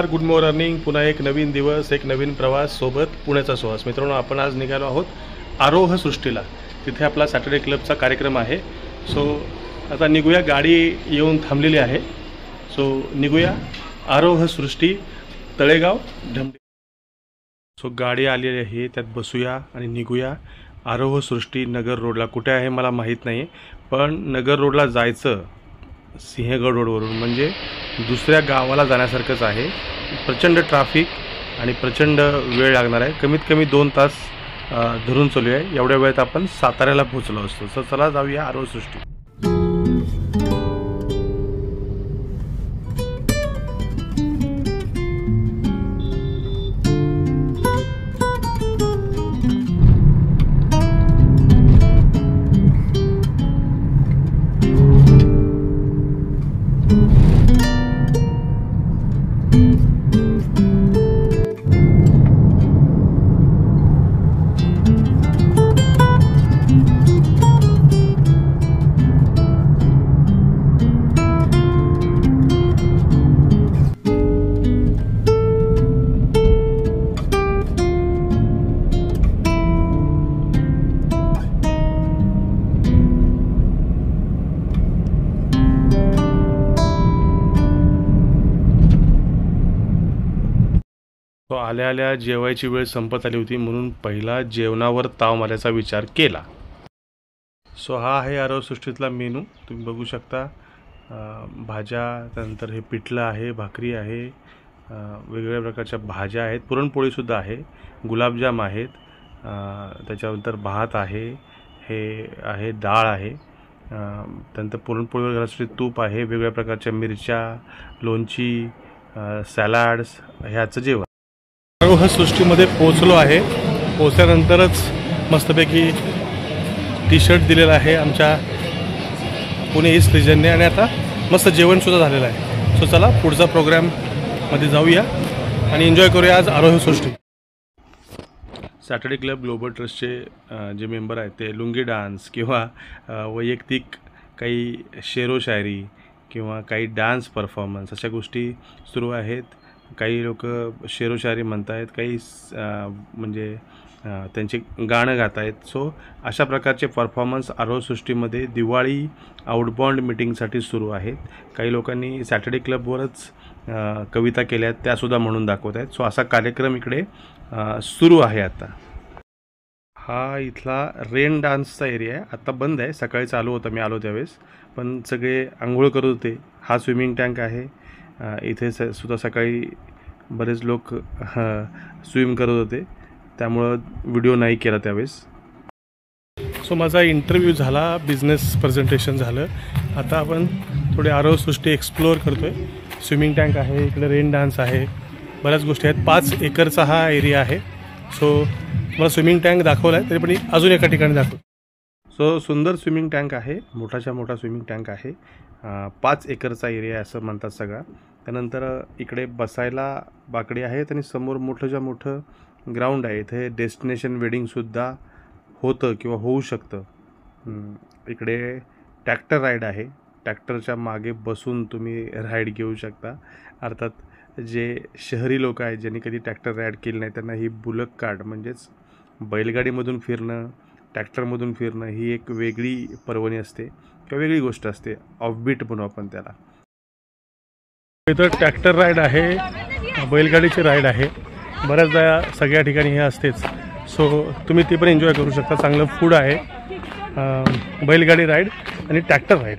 Good morning. पुन्हा एक नवीन दिवस, एक नवीन प्रवास, सोबत पुण्याचा सुवास. मित्रांनो, आपण आज निघालो आहोत आरोह सृष्टीला. तिथे आपला सॅटर्डे क्लबचा कार्यक्रम आहे. सो आता निघूया. गाडी येऊन थांबलेली आहे. सो निघूया आरोह सृष्टी, तळेगाव, ढमढे. सो गाडी आलेली आहे, त्यात बसूया आणि निघूया. आरोह सृष्टी नगर रोडला कुठे आहे मला माहीत नाही, पण नगर रोडला जायचं सिंहगड रोडवरून म्हणजे दुसऱ्या गावाला जाण्यासारखंच आहे. प्रचंड ट्रॅफिक आणि प्रचंड वेळ लागणार आहे. कमीत कमी 2 तास धरून चालू आहे. एवढ्या वेळेत आपण साताऱ्याला पोहोचलो असतो. तर चला जाऊया आरोह सृष्टी. तो आल्या आल्या जेवायची वेळ संपत आली होती, म्हणून पहिला जेवणावर ताव मारायचा विचार केला. सो हा आहे आरोह सृष्टीतला मेनू. तुम्ही बघू शकता. भाज्या, त्यानंतर हे पिठलं आहे, भाकरी आहे, वेगवेगळ्या प्रकारच्या भाज्या आहेत, पुरणपोळीसुद्धा आहे, गुलाबजाम आहेत, त्याच्यानंतर भात आहे, हे आहे डाळ आहे, त्यानंतर पुरणपोळीवर घालण्यासाठी तूप आहे, वेगवेगळ्या प्रकारच्या मिरच्या, लोणची, सॅलड्स, ह्याचं जेवण. आरोह सृष्टीमध्ये पोचलो आहे. पोचल्यानंतरच मस्तपैकी टी-शर्ट दिलेला आहे आमच्या पुणे ईस्ट रिजनने आणि आता मस्त जेवणसुद्धा झालेलं आहे. सो चला पुढचा प्रोग्राममध्ये जाऊया आणि एन्जॉय करूया आज आरोह सृष्टी. सॅटर्डे क्लब ग्लोबल ट्रस्टचे जे मेंबर आहेत ते लुंगी डान्स किंवा वैयक्तिक काही शेरो शायरी किंवा काही डान्स परफॉर्मन्स अशा गोष्टी सुरू आहेत. काही लोक शेरो शायरी म्हणत आहेत, काही म्हणजे त्यांचे गाणं गात आहेत. सो अशा प्रकारचे परफॉर्मन्स आरोह सृष्टीमध्ये दिवाळी आउटबाउंड मीटिंगसाठी सुरू आहेत. काही लोकांनी सॅटर्डे क्लबवरच कविता केल्या आहेत, त्यासुद्धा म्हणून दाखवत आहेत. सो असा कार्यक्रम इकडे सुरू आहे. आता हा इथला रेन डान्सचा एरिया आहे. आता बंद आहे, सकाळी चालू होता मी आलो त्यावेळेस, पण सगळे आंघोळ करत होते. हा स्विमिंग टँक आहे. इथे सुद्धा सकाळी बरेच लोक स्विम करत होते, त्यामुळं व्हिडिओ नाही केला त्यावेळेस. सो माझा इंटरव्ह्यू झाला, बिझनेस प्रेझेंटेशन झालं. आता आपण थोडे आरोह सृष्टी एक्सप्लोअर करतो आहे. स्विमिंग टँक आहे, इकडे रेन डान्स आहे, बऱ्याच गोष्टी आहेत. 5 एकरचा हा एरिया आहे. सो मला स्विमिंग टँक दाखवला आहे, तरी पण अजून एका ठिकाणी दाखवतो. सो सुंदर स्विमिंग टँक आहे, मोठाच्या मोठा स्विमिंग टँक आहे. 5 एकरचा एरिया असं म्हणतात सगळा. त्यानंतर इकडे बसायला बाकडी आहेत आणि समोर मोठंच्या मोठं ग्राउंड आहे. इथे डेस्टिनेशन वेडिंगसुद्धा होतं किंवा होऊ शकतं. इकडे ट्रॅक्टर राईड आहे. ट्रॅक्टरच्या मागे बसून तुम्ही राईड घेऊ शकता. अर्थात जे शहरी लोक आहेत ज्यांनी कधी ट्रॅक्टर राईड केली नाही त्यांना ही बुलक कार्ट म्हणजेच बैलगाडीमधून फिरणं, ट्रॅक्टरमधून फिरणं ही एक वेगळी पर्वणी असते किंवा वेगळी गोष्ट असते. ऑफबीट म्हणू आपण त्याला. इथं ट्रॅक्टर राईड आहे, बैलगाडीची राईड आहे. बऱ्याचदा सगळ्या ठिकाणी हे असतेच. सो तुम्ही ती पण एन्जॉय करू शकता. चांगलं फूड आहे, बैलगाडी राईड आणि ट्रॅक्टर राईड.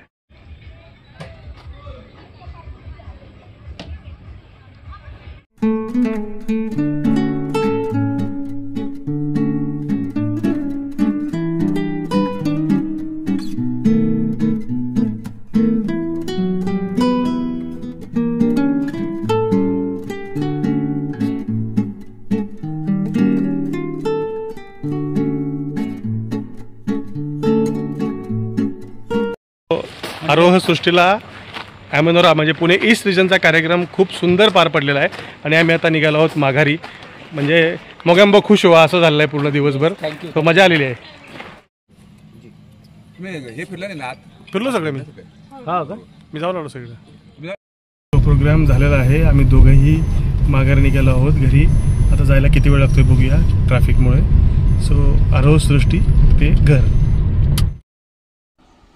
आरोह सृष्टीला ॲमेनोरा म्हणजे पुणे ईस्ट रिजनचा कार्यक्रम खूप सुंदर पार पडलेला आहे आणि आम्ही आता निघालो आहोत माघारी. म्हणजे मोगॅम्बो खुश व्हा असं झालेलं आहे पूर्ण दिवसभर. तो मजा आलेली आहे. हे फिरला नाही ना आत? फिरलो सगळे मी. हा का? मी जाऊन आलो सगळं. तो प्रोग्राम झालेला आहे. आम्ही दोघंही माघारी निघालो आहोत घरी. आता जायला किती वेळ लागतोय बघूया ट्रॅफिकमुळे. सो आरोह सृष्टी ते घर.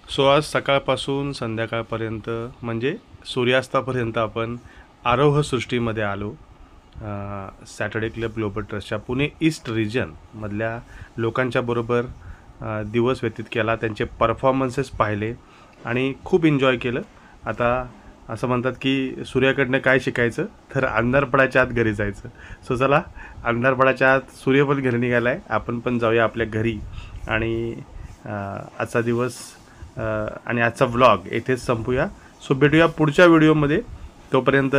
सो आज सकाळपासून संध्याकाळपर्यंत म्हणजे सूर्यास्तापर्यंत आपण आरोह सृष्टीमध्ये आलो. सॅटर्डे क्लब ग्लोबल ट्रस्टच्या पुणे ईस्ट रिजनमधल्या लोकांच्या बरोबर दिवस व्यतीत केला. त्यांचे परफॉर्मन्सेस पाहिले आणि खूप एन्जॉय केलं. आता असं म्हणतात की सूर्याकडनं काय शिकायचं तर अंधार पडायच्या आत घरी जायचं. सो चला, अंधार पडायच्या आत सूर्य पण घरी निघाला आहे. आपण पण जाऊया आपल्या घरी आणि आजचा दिवस आणि आजचा व्लॉग येथेच संपूया. सो भेटूया पुढच्या व्हिडिओमध्ये. तोपर्यंत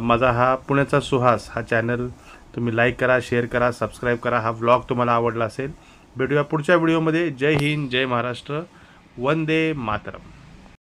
माझा हा पुण्याचा सुहास हा चॅनल तुम्ही लाईक करा, शेअर करा, सबस्क्राईब करा. हा व्लॉग तुम्हाला आवडला असेल. भेटूया पुढच्या व्हिडिओमध्ये. जय हिंद, जय महाराष्ट्र, वंदे मातरम.